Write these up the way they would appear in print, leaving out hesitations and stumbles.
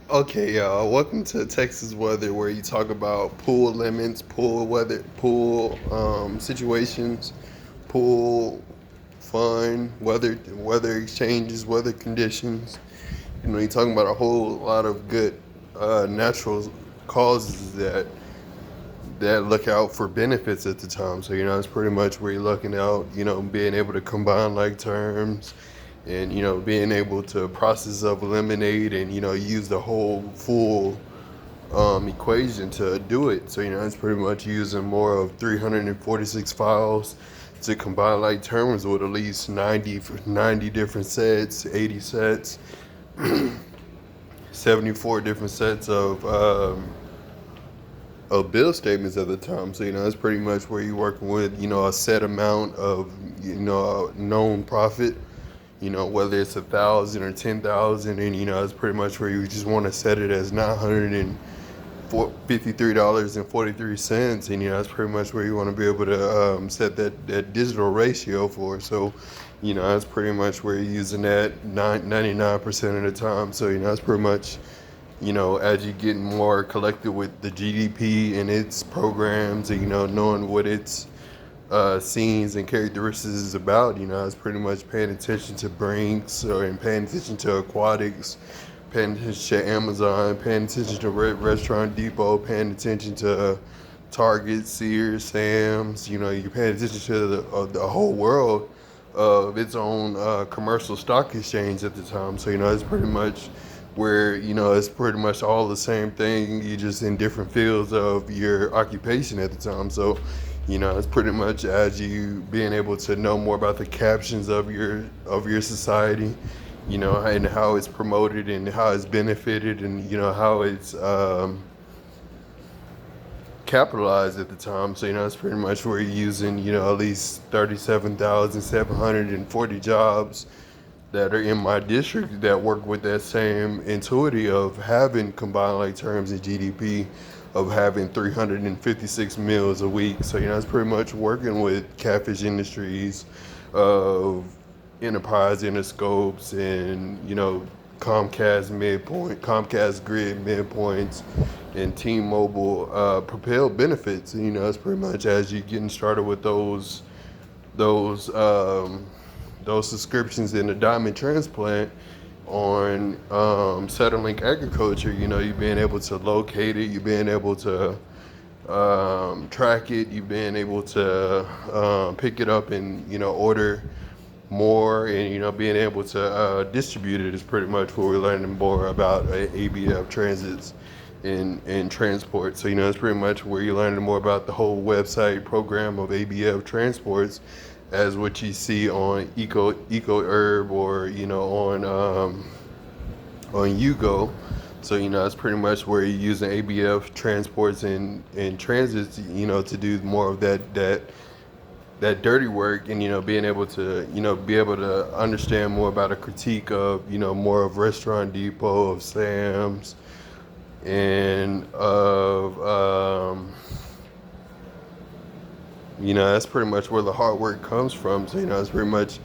Okay, y'all. Welcome to Texas Weather, where you talk about pool limits, pool weather, pool situations, pool fun, weather exchanges, weather conditions. You're talking about a whole lot of good natural causes that look out for benefits at the time. So it's pretty much where you're looking out. Being able to combine like terms and being able to process of eliminate and use the whole full equation to do it. So it's pretty much using more of 346 files to combine like terms with at least 90 different sets, 80 sets, 74 different sets of bill statements at the time. So that's pretty much where you're working with a set amount of known profit, whether it's 1,000 or 10,000, and it's pretty much where you just want to set it as $953.43, and that's pretty much where you want to be able to set that digital ratio for. So that's pretty much where you're using that 99% of the time. So that's pretty much as you get more collected with the GDP and its programs, and knowing what its scenes and characteristics is about. It's pretty much paying attention to Brinks and paying attention to aquatics, paying attention to Amazon, paying attention to Restaurant Depot, paying attention to Target, Sears, Sam's. You're paying attention to the whole world of its own commercial stock exchange at the time. So it's pretty much where it's pretty much all the same thing. You just in different fields of your occupation at the time. So it's pretty much as you being able to know more about the captions of your society, and how it's promoted and how it's benefited, and how it's capitalized at the time. So it's pretty much where you're using at least 37,740 jobs that are in my district that work with that same intuitive of having combined like terms in GDP of having 356 meals a week. So it's pretty much working with Catfish Industries, of Enterprise Interscopes, and Comcast Grid midpoints, and T-Mobile propelled benefits. It's pretty much as you're getting started with those subscriptions in the diamond transplant on Satellink Agriculture. You've been able to locate it, you've been able to track it, you've been able to pick it up and order more, and being able to distribute it is pretty much what we're learning more about ABF transits and transport. So it's pretty much where you're learning more about the whole website program of ABF transports as what you see on Eco Herb, or on Yugo. So it's pretty much where you're using ABF transports and transits, to do more of that dirty work, and being able to be able to understand more about a critique of more of Restaurant Depot, of Sam's, and of that's pretty much where the hard work comes from. So it's pretty much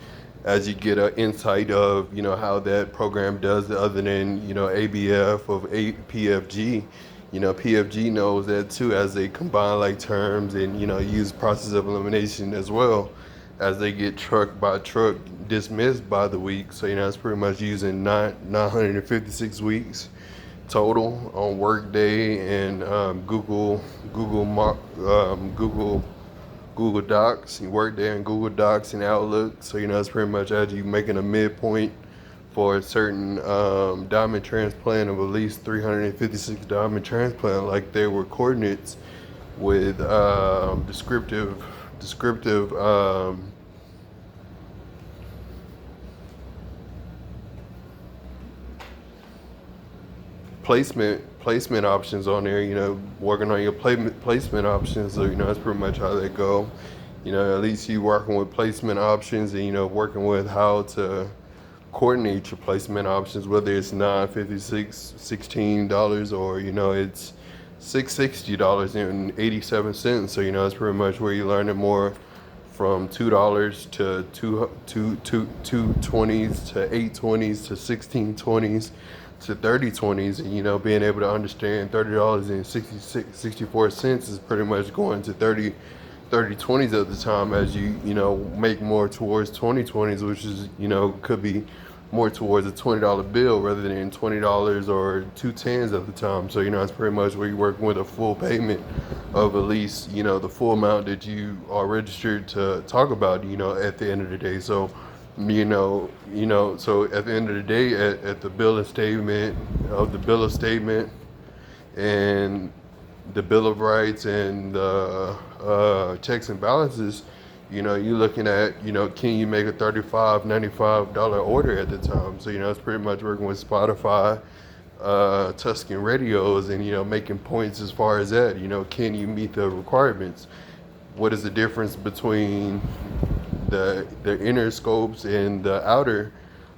as you get an insight of how that program does, other than ABF of PFG. PFG knows that too, as they combine like terms and use process of elimination as well, as they get truck by truck dismissed by the week. So it's pretty much using 956 weeks total on Workday and Google Docs. You work there in Google Docs and Outlook. So it's pretty much as you making a midpoint for a certain diamond transplant of at least 356 diamond transplant, like they were coordinates with descriptive placement options on there. Working on your placement options. So that's pretty much how they go. At least you working with placement options, and working with how to coordinate your placement options, whether it's $9.56, $16, or it's $660.87. So it's pretty much where you're learning more from $2 to two 20s to 8 20s to 16 20s to 30/20s, and being able to understand $30.64 is pretty much going to 30/20s at the time, as you make more towards 20/20s, which is could be more towards a $20 bill rather than $20 or 2 10s at the time. So it's pretty much where you're working with a full payment of at least the full amount that you are registered to talk about at the end of the day. So so at the end of the day, at the bill of statement and the Bill of Rights and the checks and balances, you're looking at, can you make a $35.95 order at the time? So, it's pretty much working with Spotify, Tuscan radios, and, making points as far as that. Can you meet the requirements? What is the difference between the inner scopes and the outer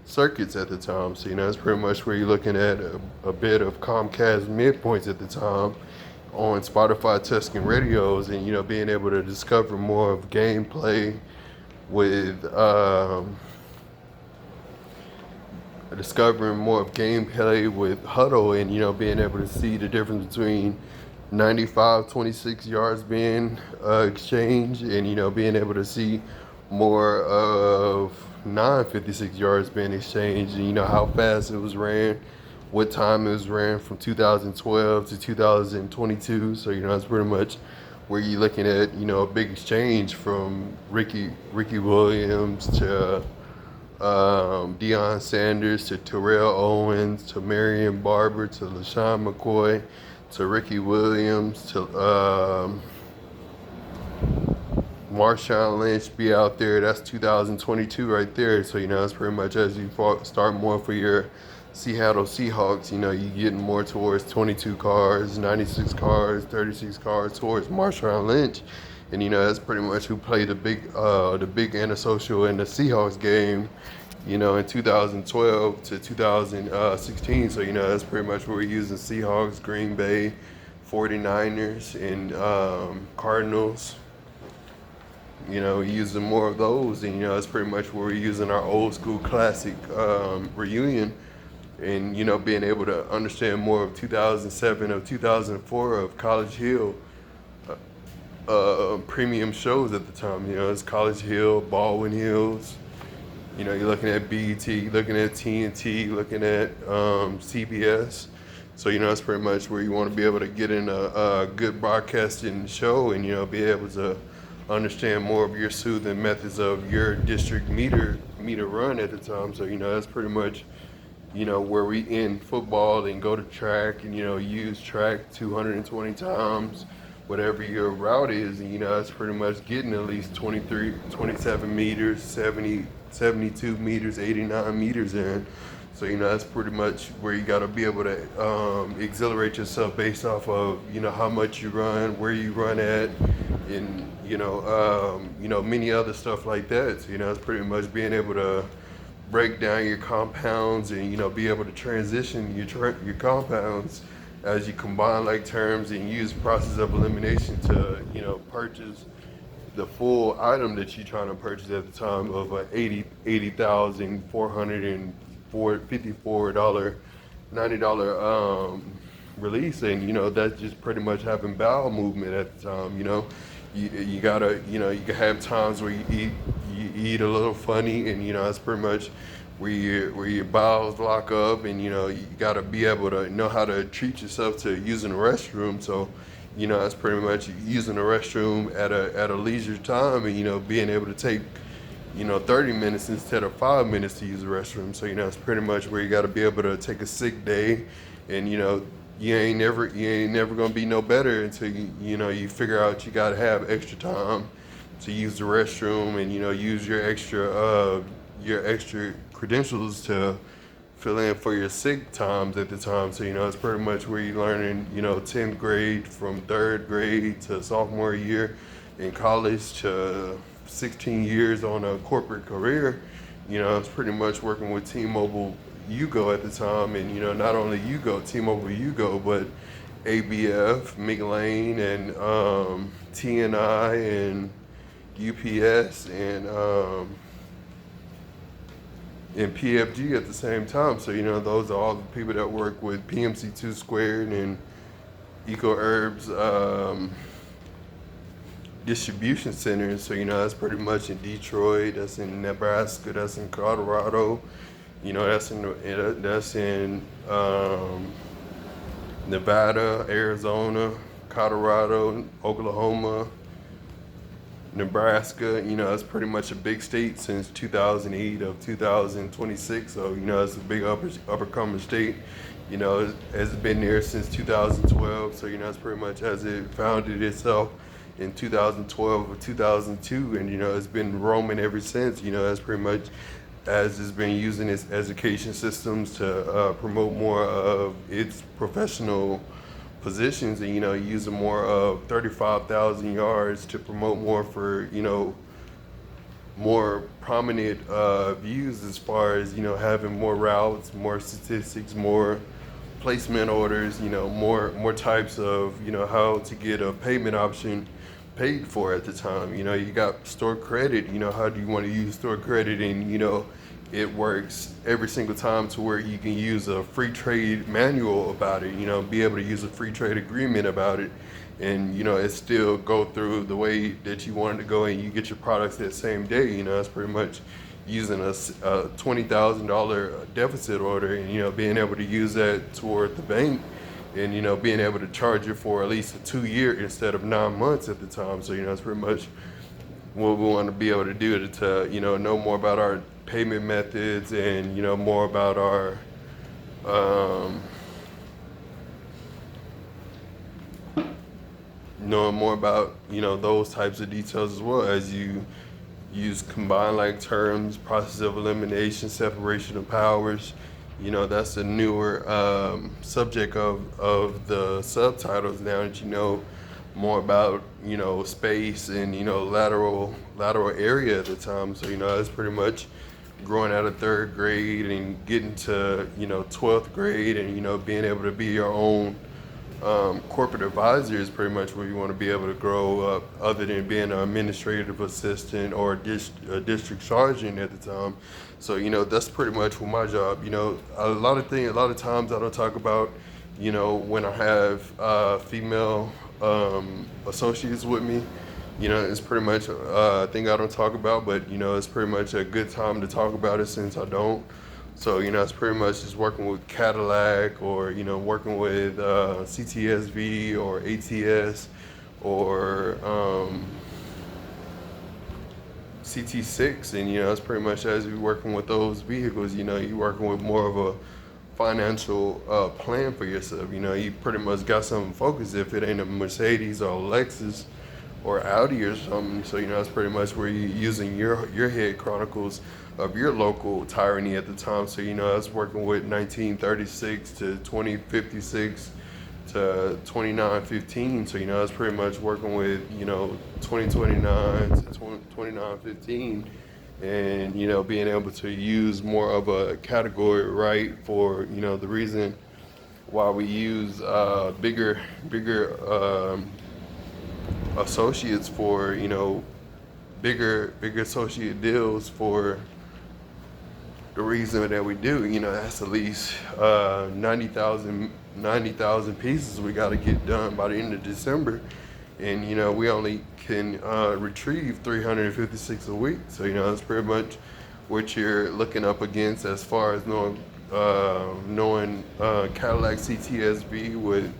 circuits at the time? So, it's pretty much where you're looking at a bit of Comcast midpoints at the time on Spotify Tuscan radios, and being able to discover more of gameplay with Huddle, and being able to see the difference between 95-26 yards being exchanged, and being able to see more of 9-56 yards being exchanged, and how fast it was ran, what time it was ran from 2012 to 2022. So that's pretty much where you're looking at a big exchange from Ricky Williams to Deion Sanders to Terrell Owens to Marion Barber to LaShawn McCoy to Ricky Williams to Marshawn Lynch be out there. That's 2022 right there. So that's pretty much as you start more for your Seattle Seahawks, you're getting more towards 22 cars, 96 cars, 36 cars towards Marshawn Lynch. And that's pretty much who played the big antisocial in the Seahawks game, in 2012 to 2016. So that's pretty much where we're using Seahawks, Green Bay, 49ers, and Cardinals. Using more of those, and that's pretty much where we're using our old school classic reunion. And being able to understand more of 2007 of 2004 of College Hill premium shows at the time. It's College Hill, Baldwin Hills. You're looking at BET, looking at TNT, looking at CBS. So that's pretty much where you want to be able to get in a good broadcasting show, and be able to understand more of your soothing methods of your district meter run at the time. So that's pretty much where we end football and go to track and, use track 220 times, whatever your route is. And, that's pretty much getting at least 23, 27 meters, 70, 72 meters, 89 meters in. So, that's pretty much where you got to be able to exhilarate yourself based off of, how much you run, where you run at, and, many other stuff like that. So, it's pretty much being able to break down your compounds and be able to transition your compounds as you combine like terms and use process of elimination to purchase the full item that you're trying to purchase at the time of a $80,454 $90 release. And that's just pretty much having bowel movement at the time. You gotta you can have times where you eat a little funny, and that's pretty much where your bowels lock up, and you gotta be able to know how to treat yourself to using the restroom. So that's pretty much using the restroom at a leisure time, and being able to take 30 minutes instead of 5 minutes to use the restroom. So it's pretty much where you gotta be able to take a sick day, and you ain't never gonna be no better until you figure out you gotta have extra time to use the restroom, and use your extra credentials to fill in for your sick times at the time. So it's pretty much where you're learning 10th grade from 3rd grade to sophomore year in college to 16 years on a corporate career. It's pretty much working with T-Mobile Yugo at the time, and not only T-Mobile Yugo, but ABF, McLean, and TNI, and UPS, and and PFG at the same time. So, those are all the people that work with PMC2 Squared and Eco Herbs distribution centers. So, that's pretty much in Detroit, that's in Nebraska, that's in Colorado, that's in Nevada, Arizona, Colorado, Oklahoma, Nebraska. It's pretty much a big state since 2008 of 2026. So, it's a big uppercoming state. It's been there since 2012. So, it's pretty much as it founded itself in 2012 or 2002. And, it's been roaming ever since. That's pretty much as it's been using its education systems to promote more of its professional positions, and using more of 35,000 yards to promote more for more prominent views as far as having more routes, more statistics, more placement orders, more types of how to get a payment option paid for at the time. You got store credit. How do you want to use store credit? And it works every single time to where you can use a free trade manual about it. Be able to use a free trade agreement about it, and it still go through the way that you want it to go, and you get your products that same day. It's pretty much using a $20,000 deficit order, and being able to use that toward the bank, and being able to charge it for at least a 2 year instead of 9 months at the time. So it's pretty much what we want to be able to do to know more about our payment methods, and more about our knowing more about those types of details, as well as you use combined like terms, process of elimination, separation of powers. That's a newer subject of the subtitles now that more about space and lateral area at the time. So that's pretty much growing out of 3rd grade and getting to 12th grade, and being able to be your own corporate advisor is pretty much where you want to be able to grow up, other than being an administrative assistant or a district sergeant at the time. So that's pretty much what my job. A lot of times I don't talk about when I have female associates with me. It's pretty much a thing I don't talk about, but it's pretty much a good time to talk about it since I don't. So it's pretty much just working with Cadillac, or working with CTSV or ATS, or CT6, and it's pretty much as you're working with those vehicles, you're working with more of a financial plan for yourself. You pretty much got something focused if it ain't a Mercedes or a Lexus or Audi or something. So that's pretty much where you're using your head chronicles of your local tyranny at the time. So I was working with 1936 to 2056 to 2915. So I was pretty much working with 2029 to 2915, and being able to use more of a category right for the reason why we use bigger associates for bigger associate deals for the reason that we do. That's at least 90,000 pieces we got to get done by the end of December, and we only can retrieve 356 a week. So that's pretty much what you're looking up against as far as knowing Cadillac CTSV with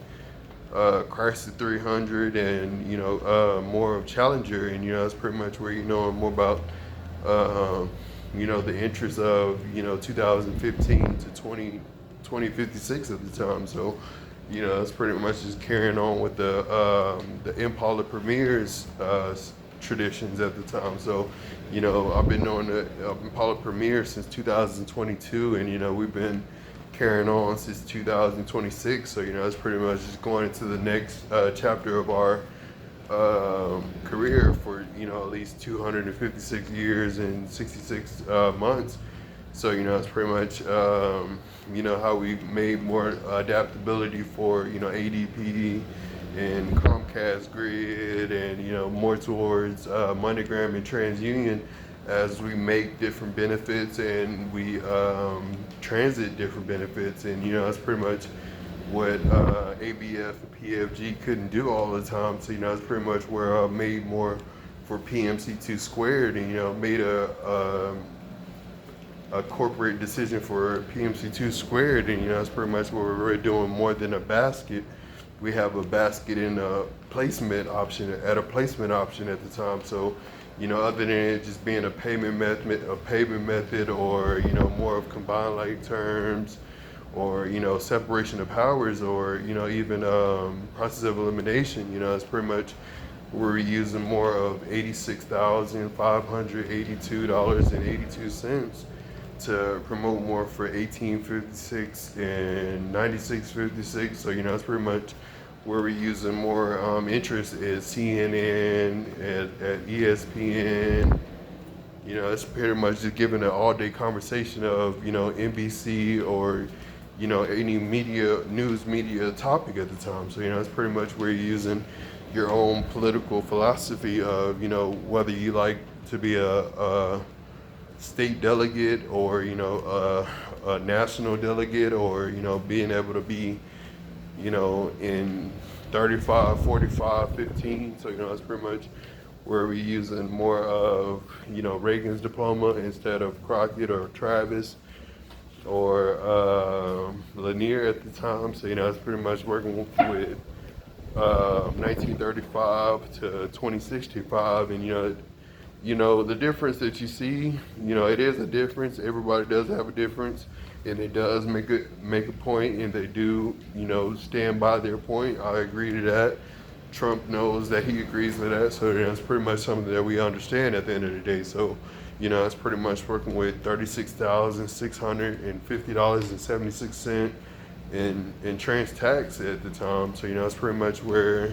Chrysler 300, and more of Challenger, and that's pretty much where more about the interest of 2015 to 2056 at the time. So it's pretty much just carrying on with the Impala Premier's traditions at the time. So I've been knowing the Impala Premier since 2022, and we've been carrying on since 2026. So it's pretty much just going into the next chapter of our career for at least 256 years and 66 months. So it's pretty much how we made more adaptability for ADP and Comcast grid, and more towards MoneyGram and TransUnion as we make different benefits and we transit different benefits. And that's pretty much what ABF and PFG couldn't do all the time. So that's pretty much where I made more for PMC2 squared, and made a corporate decision for PMC2 squared. And that's pretty much where we're doing more than a basket. We have a basket and a placement option at the time. So other than it just being a payment method, or more of combined like terms, or separation of powers, or even process of elimination, it's pretty much we're using more of $86,582.82 to promote more for 1856 and 9656. So it's pretty much where we're using more interest is CNN, at ESPN. It's pretty much just giving an all-day conversation of NBC, or any news media topic at the time. So it's pretty much where you're using your own political philosophy of whether you like to be a state delegate, or a national delegate, or being able to be in 35, 45, 15. So it's pretty much where we're using more of Reagan's diploma instead of Crockett or Travis or Lanier at the time. So it's pretty much working with 1935 to 2065. And the difference that you see, it is a difference. Everybody does have a difference, and it does make a point, and they do stand by their point. I agree to that. Trump knows that he agrees to that. So it's pretty much something that we understand at the end of the day. So it's pretty much working with $36,650.76 in trans tax at the time. So it's pretty much where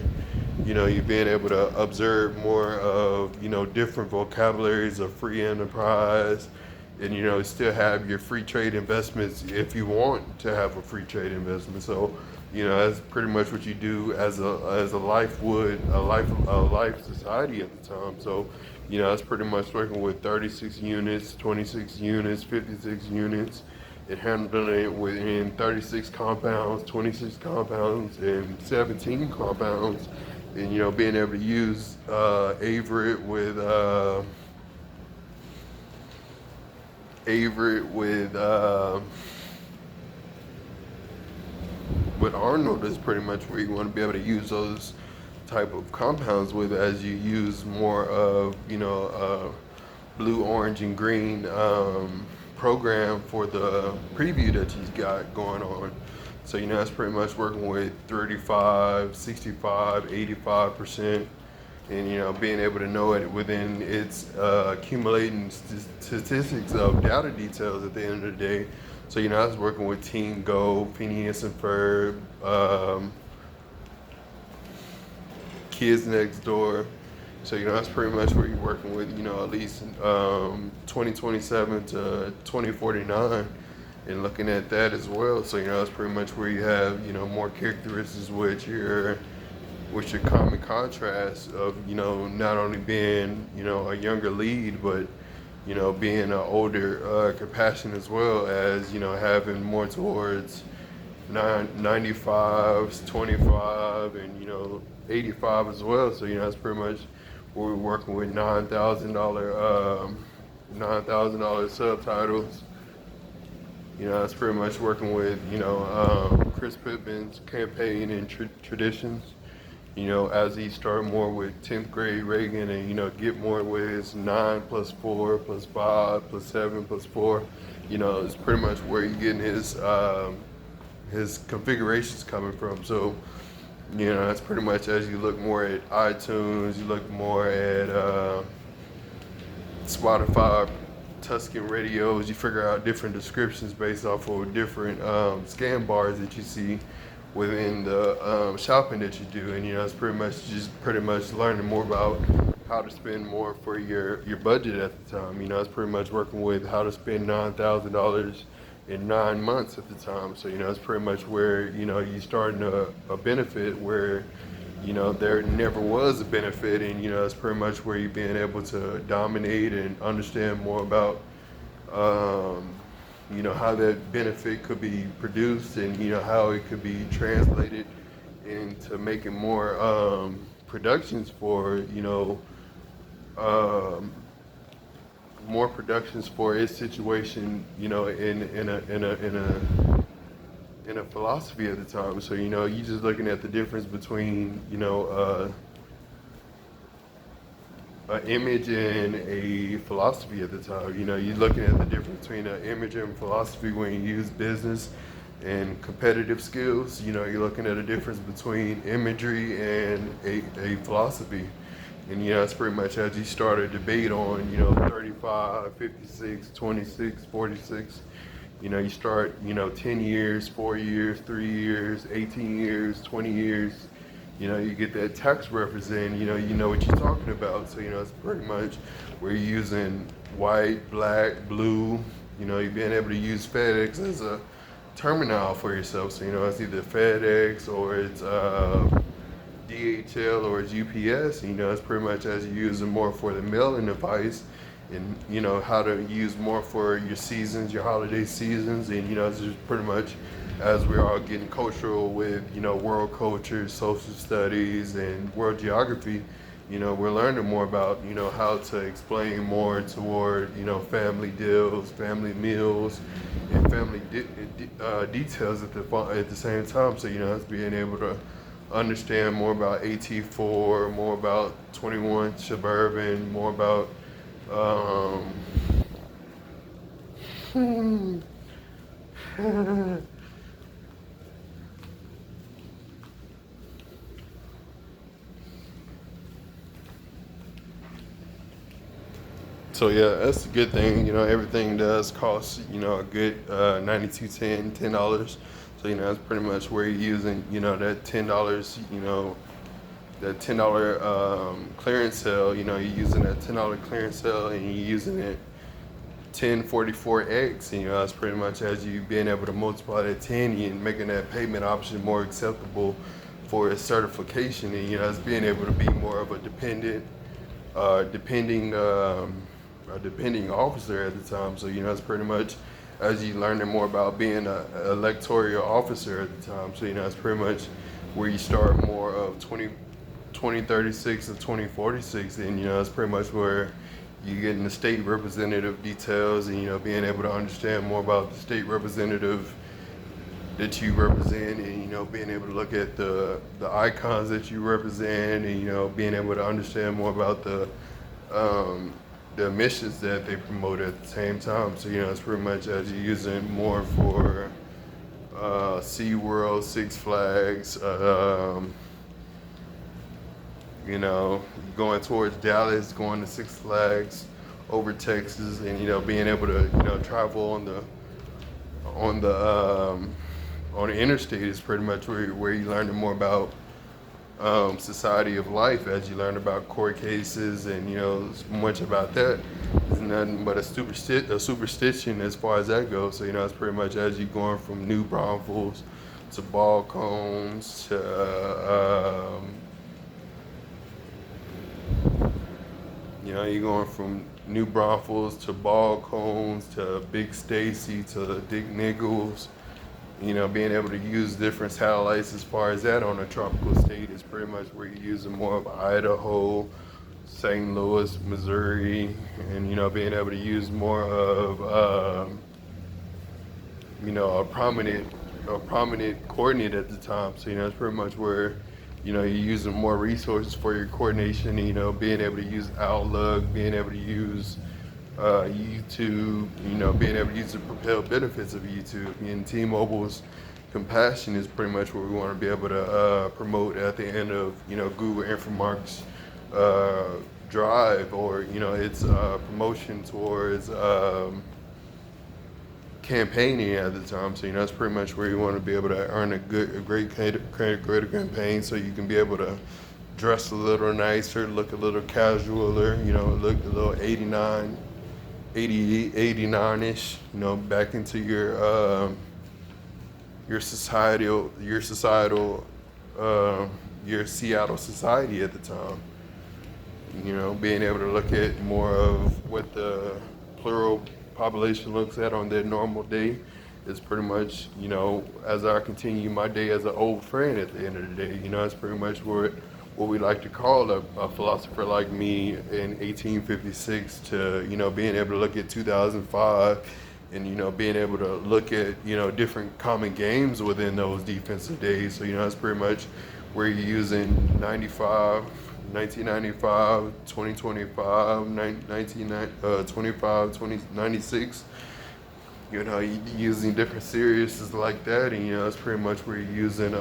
you're being able to observe more of different vocabularies of free enterprise, and still have your free trade investments if you want to have a free trade investment. So that's pretty much what you do as a life society at the time. So that's pretty much working with 36 units, 26 units, 56 units, and handling it within 36 compounds, 26 compounds, and 17 compounds. And being able to use Averett with Arnold is pretty much where you want to be able to use those type of compounds with, as you use more of blue, orange, and green program for the preview that you've got going on. So that's pretty much working with 35, 65, 85%, and being able to know it within its accumulating statistics of data details at the end of the day. So I was working with Team Go, Phineas and Ferb, Kids Next Door. So that's pretty much where you're working with at least 2027 to 2049. And looking at that as well. So that's pretty much where you have more characteristics with your common contrast of not only being a younger lead, but being an older compassion, as well as having more towards 95s, 25, and 85 as well. So that's pretty much where we're working with $9,000 subtitles. That's pretty much working with, Chris Pittman's campaign and traditions, as he started more with 10th grade Reagan, and, get more with his 9 plus 4 plus 5 plus 7 plus 4. It's pretty much where you're getting his configurations coming from. So, that's pretty much as you look more at iTunes, you look more at Spotify, Tuscan radios, you figure out different descriptions based off of different scan bars that you see within the shopping that you do. And it's pretty much learning more about how to spend more for your budget at the time. It's pretty much working with how to spend $9,000 in 9 months at the time. So it's pretty much where you're starting a benefit where there never was a benefit, and that's pretty much where you're being able to dominate and understand more about how that benefit could be produced, and how it could be translated into making more productions for um, more productions for its situation, in a philosophy at the time. So you just looking at the difference between an image and a philosophy at the time. You're looking at the difference between an image and philosophy when you use business and competitive skills. You're looking at a difference between imagery and a philosophy. And that's pretty much as you start a debate on 35, 56, 26, 46. You start 10 years, 4 years, 3 years, 18 years, 20 years. You get that tax represent, you know what you're talking about. So, it's pretty much where you're using white, black, blue. You're being able to use FedEx as a terminal for yourself. So, it's either FedEx or it's DHL or it's UPS. It's pretty much as you use them more for the mailing device, and how to use more for your seasons, your holiday seasons, and it's just pretty much as we're all getting cultural with world culture, social studies, and world geography. We're learning more about how to explain more toward family deals, family meals, and family details at the same time. So it's being able to understand more about AT4, more about 21 Suburban, more about so yeah, that's a good thing. Everything does cost a good 92.10, $10. So that's pretty much where you're using that $10. That $10 clearance sale. You're using that $10 clearance sale, and you're using it 1044x. And that's pretty much as you being able to multiply that 10 and making that payment option more acceptable for its certification. And it's being able to be more of a depending officer at the time. So it's pretty much as you learning more about being an electoral officer at the time. So it's pretty much where you start more of 2036 and 2046, and it's pretty much where you getting the state representative details, and being able to understand more about the state representative that you represent, and being able to look at the icons that you represent, and being able to understand more about the missions that they promote at the same time. So it's pretty much as you're using more for SeaWorld, Six Flags, going towards Dallas, going to Six Flags, over Texas, and being able to travel on the interstate is pretty much where you learn more about society of life, as you learn about court cases, and much about that. It's nothing but a superstition as far as that goes. So it's pretty much as you going from New Braunfels to Balcones to you're going from New Braunfels to Balcones to Big Stacy to Dick Nichols. Being able to use different satellites as far as that on a tropical state is pretty much where you're using more of Idaho, St. Louis, Missouri, and being able to use more of a prominent coordinate at the time. So it's pretty much where you're using more resources for your coordination. Being able to use Outlook, being able to use YouTube, being able to use the propel benefits of YouTube. And T-Mobile's compassion is pretty much what we want to be able to promote at the end of Google Infomark's drive, or its promotion towards campaigning at the time. So that's pretty much where you want to be able to earn a great credit campaign, so you can be able to dress a little nicer, look a little casualer, look a little 89-ish, back into your societal your Seattle society at the time. You know, being able to look at more of what the plural population looks at on their normal day is pretty much, you know, as I continue my day as an old friend at the end of the day, you know, it's pretty much what we like to call a philosopher like me in 1856 to, you know, being able to look at 2005 and, you know, being able to look at, you know, different common games within those defensive days. So, you know, it's pretty much where you're using 1995, 2025, 2096. You know, using different series like that, and you know, it's pretty much where you're using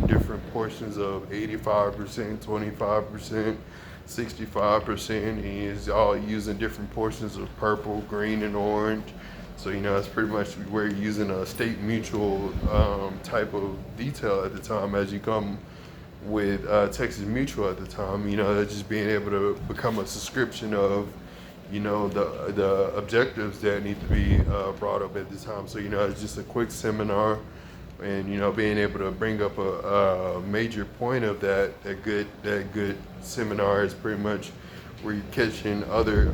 different portions of 85%, 25%, 65%, and it's all using different portions of purple, green, and orange. So, you know, it's pretty much where you're using a state mutual type of detail at the time as you come with Texas Mutual at the time. You know, just being able to become a subscription of, you know, the objectives that need to be brought up at the time. So, you know, it's just a quick seminar, and you know, being able to bring up a major point of that good seminar is pretty much where you're catching other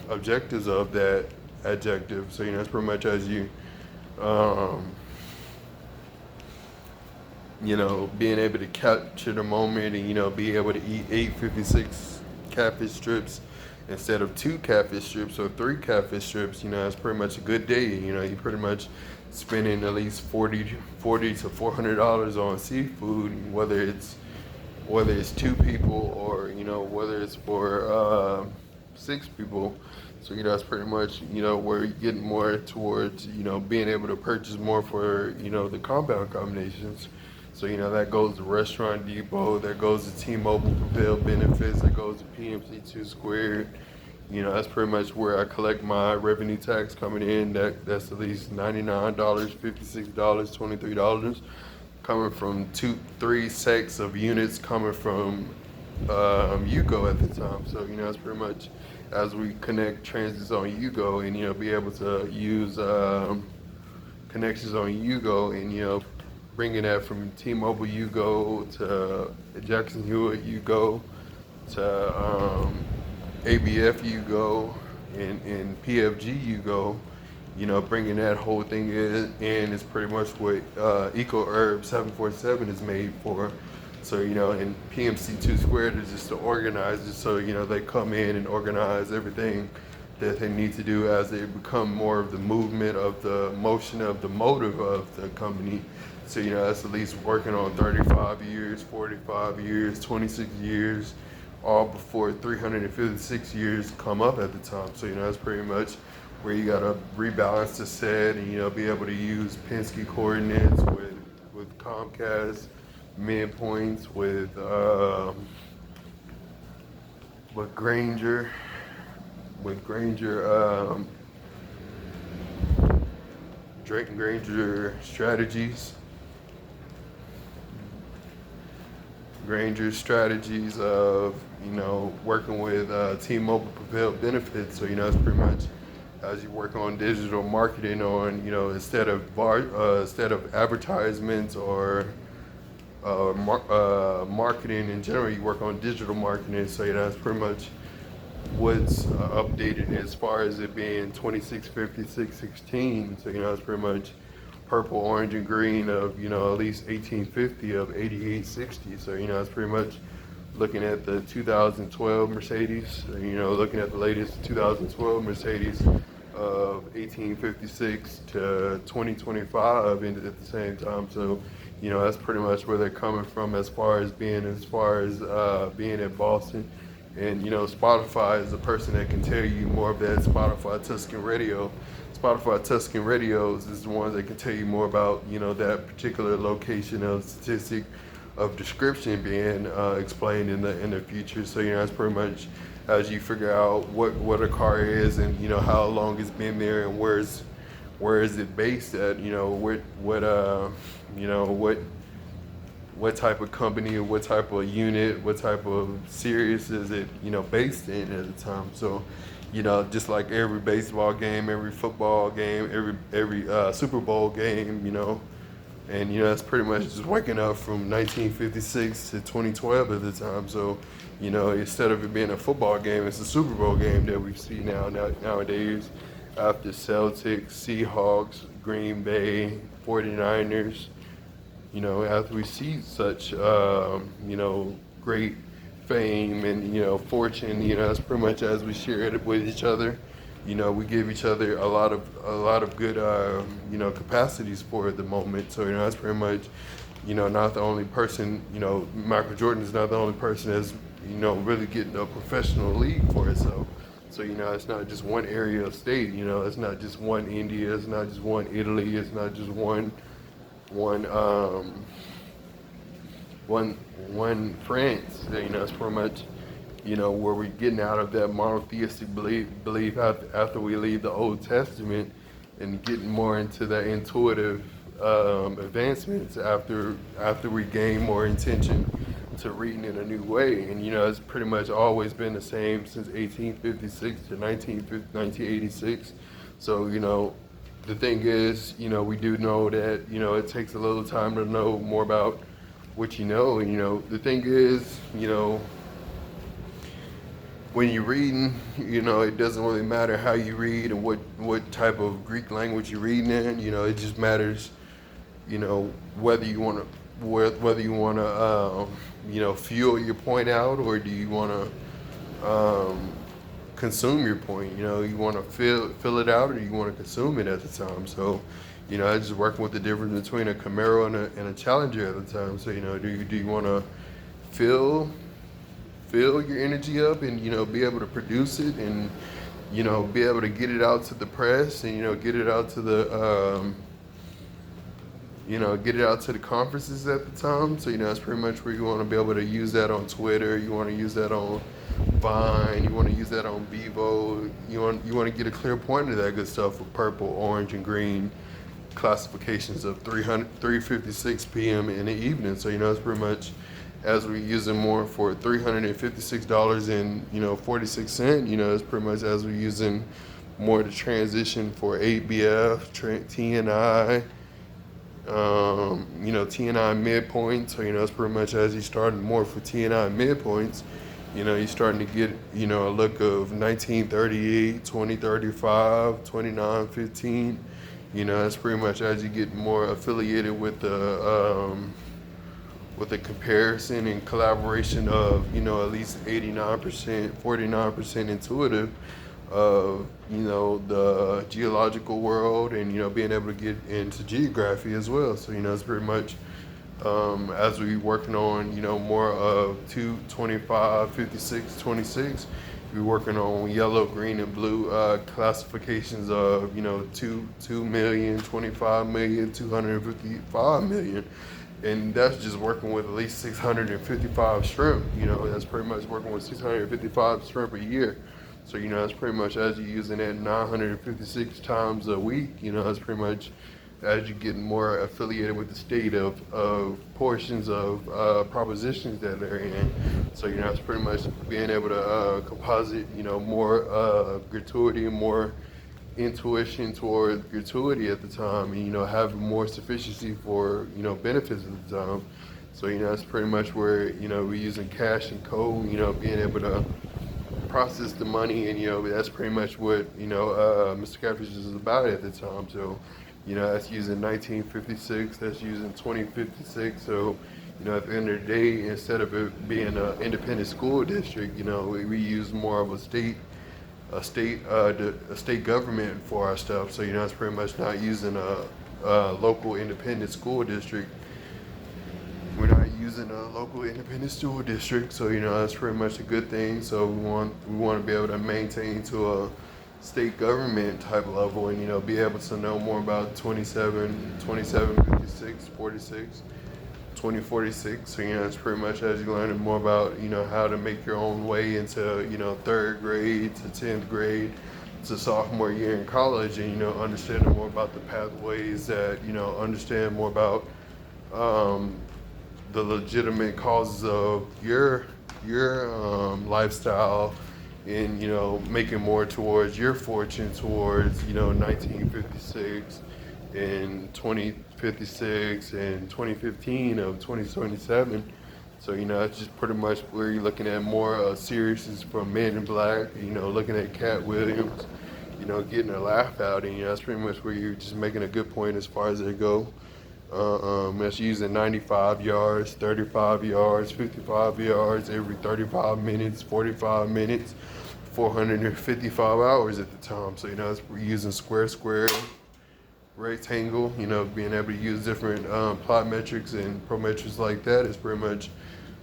objectives of that adjective. So, you know, it's pretty much as you you know, being able to capture the moment and, you know, be able to eat 856 catfish strips instead of 2 catfish strips or 3 catfish strips, you know, it's pretty much a good day. You know, you're pretty much spending at least $40 to $400 on seafood, whether it's 2 people or, you know, whether it's for 6 people. So, you know, that's pretty much, you know, where you're getting more towards, you know, being able to purchase more for, you know, the compound combinations. So, you know, that goes to Restaurant Depot, that goes to T-Mobile Prevail Benefits, that goes to PMC 2 Squared. You know, that's pretty much where I collect my revenue tax coming in. That's at least $99, $56, $23 coming from 3 sets of units coming from Yugo at the time. So, you know, it's pretty much as we connect transits on Yugo and, you know, be able to use connections on Yugo and, you know, bringing that from T-Mobile Yugo to Jackson Hewitt Yugo to ABF Yugo and PFG Yugo, you know, bringing that whole thing in is pretty much what EcoHerb 747 is made for. So, you know, and PMC 2 Squared is just the organizers. So, you know, they come in and organize everything that they need to do as they become more of the movement of the motion of the motive of the company. So, you know, that's at least working on 35 years, 45 years, 26 years, all before 356 years come up at the time. So, you know, that's pretty much where you got to rebalance the set and, you know, be able to use Penske coordinates with Comcast, midpoints with Granger, Drake and Granger strategies. Granger's strategies of, you know, working with T-Mobile Prevail Benefits. So, you know, it's pretty much as you work on digital marketing on, you know, instead of advertisements or marketing in general, you work on digital marketing. So, you know, that's pretty much what's updated as far as it being 265616. So, you know, it's pretty much purple, orange, and green of, you know, at least 1850 of 8860. So, you know, it's pretty much looking at the 2012 Mercedes, you know, looking at the latest 2012 Mercedes of 1856 to 2025 and at the same time. So, you know, that's pretty much where they're coming from as far as being at Boston. And, you know, Spotify is the person that can tell you more of that. Spotify Tuscan Radio. Spotify Tuscan Radios is the ones that can tell you more about, you know, that particular location of statistic of description being explained in the future. So, you know, that's pretty much as you figure out what a car is and, you know, how long it's been there and where is it based at, you know, what type of company or what type of unit, what type of series is it, you know, based in at the time. So, you know, just like every baseball game, every football game, every Super Bowl game, you know, And, that's pretty much just waking up from 1956 to 2012 at the time. So, instead of it being a football game, it's a Super Bowl game that we see nowadays after Celtics, Seahawks, Green Bay, 49ers. After we see such, great fame and, fortune, that's pretty much as we share it with each other. We give each other a lot of good, capacities for the moment. So, that's pretty much, not the only person, Michael Jordan is not the only person that's, really getting a professional league for itself. So, it's not just one area of state, it's not just one India, it's not just one Italy, it's not just one France. It's pretty much, where we're getting out of that monotheistic belief after we leave the Old Testament and getting more into the intuitive advancements after we gain more intention to reading in a new way. And, it's pretty much always been the same since 1856 to 1986. So, the thing is, we do know that, it takes a little time to know more about what you know. And, the thing is, when you're reading, it doesn't really matter how you read and what type of Greek language you're reading in. It just matters, whether you want to, fuel your point out, or do you want to consume your point. You want to fill it out, or you want to consume it at the time. So, I just working with the difference between a Camaro and a Challenger at the time. So, do you want to fill your energy up and, be able to produce it and, be able to get it out to the press and, get it out to the, get it out to the conferences at the time. So, that's pretty much where you want to be able to use that on Twitter. You want to use that on Vine. You want to use that on Bevo. You want to get a clear point of that good stuff with purple, orange, and green classifications of 3:56 p.m. in the evening. So, it's pretty much as we're using more for $356 and 46 cents. It's pretty much as we're using more to transition for ABF, TNI. TNI midpoint. So, it's pretty much as you're starting more for TNI midpoints, you're starting to get, a look of 1938, 2035, 2915. That's pretty much as you get more affiliated with the comparison and collaboration of, at least 89%, 49% intuitive of, the geological world and, being able to get into geography as well. So, it's pretty much as we working on, more of 225, 56, 26, we're working on yellow, green, and blue classifications of, 2 million, 25 million, 255 million. And that's just working with at least 655 shrimp. That's pretty much working with 655 shrimp a year. So, that's pretty much as you're using that 956 times a week, that's pretty much as you get more affiliated with the state of portions of propositions that they're in. So, it's pretty much being able to composite, more gratuity and more intuition toward gratuity at the time, and, having more sufficiency for, benefits at the time. So, that's pretty much where, we're using cash and code, being able to process the money, and, that's pretty much what, Mr. Catfish is about at the time. So, that's using 1956, that's using 2056. So, at the end of the day, instead of it being an independent school district, we use more of a state government for our stuff. So, it's pretty much not using a local independent school district. We're not using a local independent school district. So, that's pretty much a good thing. So we want to be able to maintain to a state government type level and, be able to know more about 27, 56, 46, 2046. So, it's pretty much as you're learning more about, how to make your own way into, third grade to 10th grade to sophomore year in college, and, understanding more about the pathways that, understand more about the legitimate causes of your lifestyle and, making more towards your fortune towards, 1956 and 56 and 2015 of 2027. So, it's just pretty much where you're looking at more series from Men in Black, looking at Cat Williams, getting a laugh out. And, that's pretty much where you're just making a good point as far as they go. That's using 95 yards, 35 yards, 55 yards every 35 minutes, 45 minutes, 455 hours at the time. So, we're using square, rectangle, being able to use different plot metrics and parameters like that is pretty much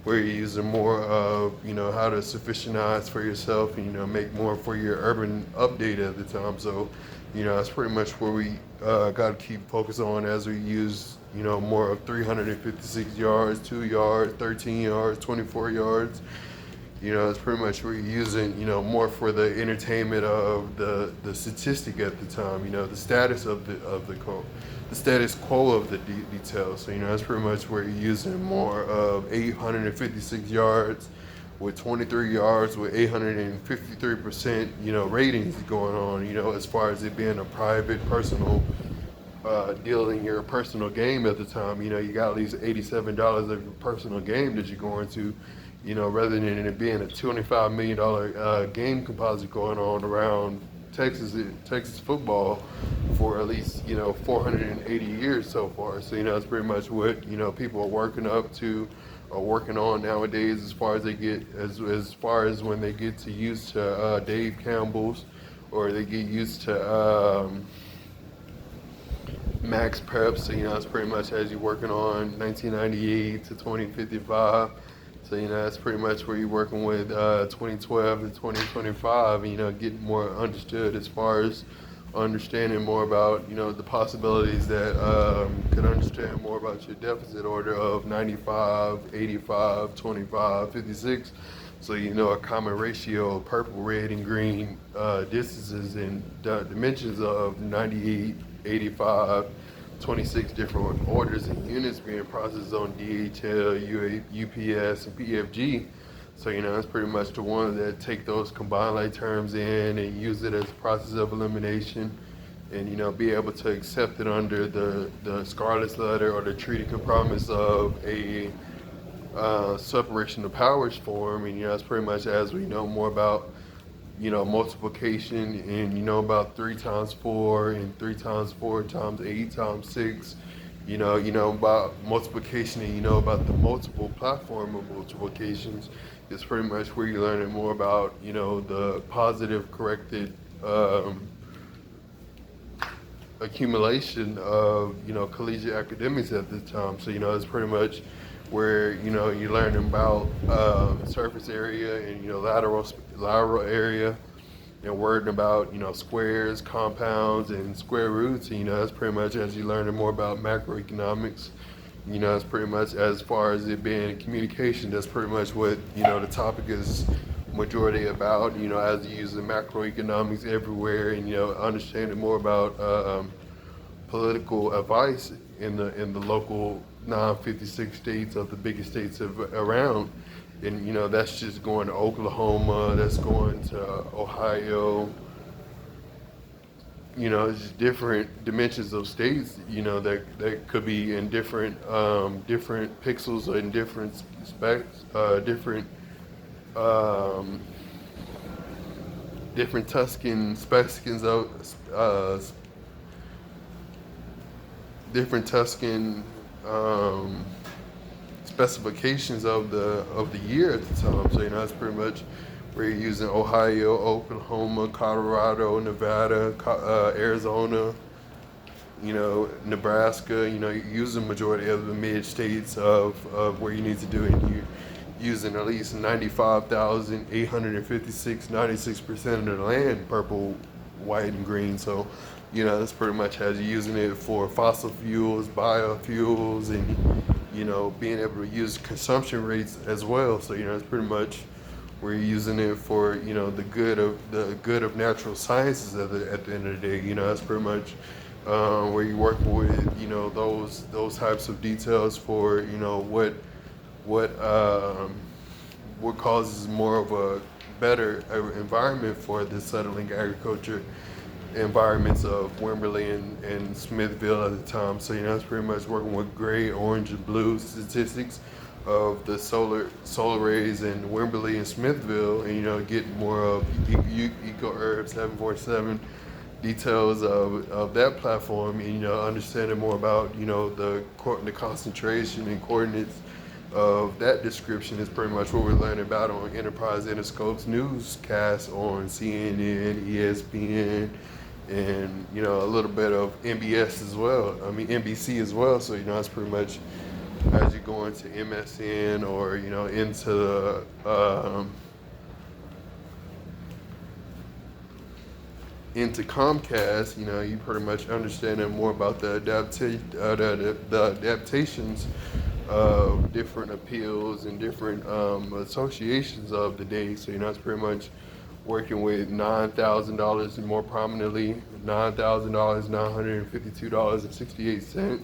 where you're using more of, how to sufficientize for yourself and, make more for your urban update at the time. So, that's pretty much where we got to keep focus on as we use, more of 356 yards, 2 yards, 13 yards, 24 yards. It's pretty much where you're using, more for the entertainment of the statistic at the time, the status of the status quo of the details. So, that's pretty much where you're using more of 856 yards with 23 yards with 853%, ratings going on, as far as it being a private, personal deal in your personal game at the time. You got at least $87 of your personal game that you're going to, rather than it being a $25 million game composite going on around Texas football for at least 480 years so far. So it's pretty much what people are working up to or working on nowadays as far as they get as far as when they get to used to Dave Campbell's or they get used to max preps. So it's pretty much as you're working on 1998 to 2055. So, that's pretty much where you're working with 2012 to 2025, getting more understood as far as understanding more about, the possibilities that could understand more about your deficit order of 95, 85, 25, 56. So, a common ratio of purple, red, and green distances and dimensions of 98, 85, 26 different orders and units being processed on DHL, UPS, and PFG. So, it's pretty much the ones that take those combined like terms in and use it as a process of elimination and, be able to accept it under the Scarlet's letter or the treaty compromise of a separation of powers form. And, that's pretty much as we know more about multiplication and about 3 times 4 and 3 times 4 times 8 times 6, about multiplication and about the multiple platform of multiplications is pretty much where you're learning more about the positive corrected accumulation of collegiate academics at this time. So it's pretty much where you're learning about surface area and lateral area and worrying about squares, compounds, and square roots. And, that's pretty much as you're learning more about macroeconomics. It's pretty much as far as it being communication. That's pretty much what the topic is majority about. As you use the macroeconomics everywhere and understanding more about political advice in the local non-56 states of the biggest states around. And, that's just going to Oklahoma, that's going to Ohio. It's just different dimensions of states, that could be in different pixels or in different specs, different Tuscan specimens of, different Tuscan specifications of the year at the time. So that's pretty much where you're using Ohio, Oklahoma, Colorado, Nevada, Arizona, Nebraska. You're using majority of the mid states of where you need to do it. You're using at least 95,856, 96% of the land, purple, white, and green. So that's pretty much as you're using it for fossil fuels, biofuels, and being able to use consumption rates as well. So it's pretty much where you're using it for the good of natural sciences at the end of the day. That's pretty much where you're working with those types of details for what causes more of a better environment for the settling agriculture environments of Wimberley and Smithville at the time. So, it's pretty much working with gray, orange, and blue statistics of the solar rays in Wimberley and Smithville, and, getting more of EcoHerb 747 details of that platform, and, understanding more about, the concentration and coordinates of that description is pretty much what we're learning about on Enterprise Interscope's newscast on CNN, ESPN, and a little bit of NBC as well. So that's pretty much as you go into MSN or into Comcast, you pretty much understanding more about the adaptations of different appeals and different associations of the day. So it's pretty much working with $9,000 and more prominently $9,000, $952.68.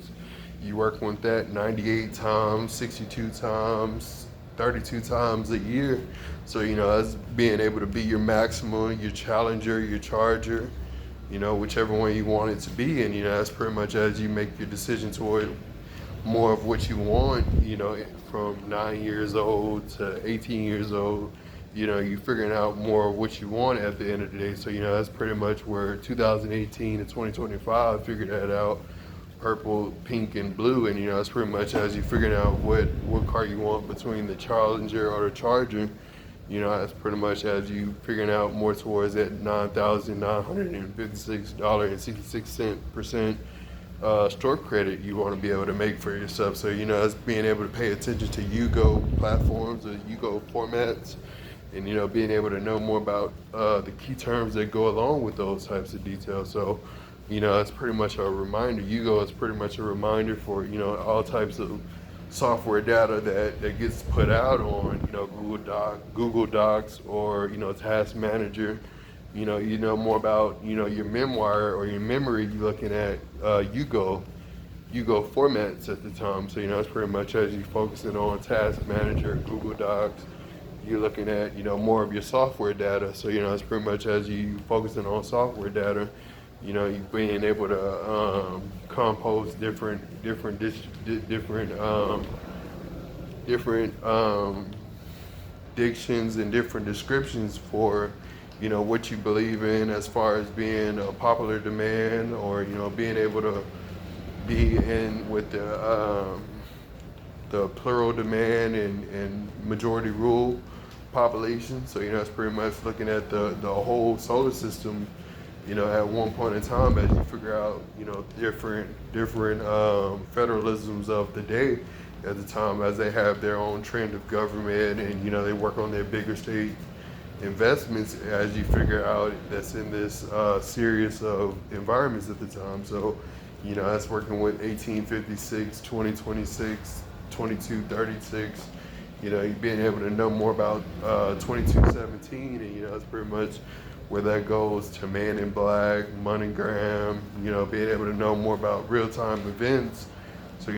You work with that 98 times, 62 times, 32 times a year. So that's being able to be your maximum, your challenger, your charger, whichever one you want it to be. And that's pretty much as you make your decision toward more of what you want, from 9 years old to 18 years old, you're figuring out more of what you want at the end of the day. So, that's pretty much where 2018 to 2025 figured that out, purple, pink, and blue. And, that's pretty much as you figuring out what car you want between the Challenger or the Charger, that's pretty much as you figuring out more towards that $9,956.66% store credit you want to be able to make for yourself. So, it's being able to pay attention to Yugo platforms or Yugo formats, and, being able to know more about the key terms that go along with those types of details. So, it's pretty much a reminder. Yugo is pretty much a reminder for, all types of software data that gets put out on, Google Docs or, Task Manager. More about, your memoir or your memory, you're looking at Yugo formats at the time. So, it's pretty much as you're focusing on Task Manager, Google Docs, you're looking at, more of your software data. So, it's pretty much as you focusing on software data, you being able to compose different dictions and different descriptions for, what you believe in as far as being a popular demand or, being able to be in with the plural demand and majority rule population. So, it's pretty much looking at the whole solar system, at one point in time as you figure out, different federalisms of the day at the time as they have their own trend of government and, they work on their bigger state investments as you figure out that's in this series of environments at the time. So, that's working with 1856, 2026, 2236, you being able to know more about 2217, and, that's pretty much where that goes to Man in Black, MoneyGram, being able to know more about real-time events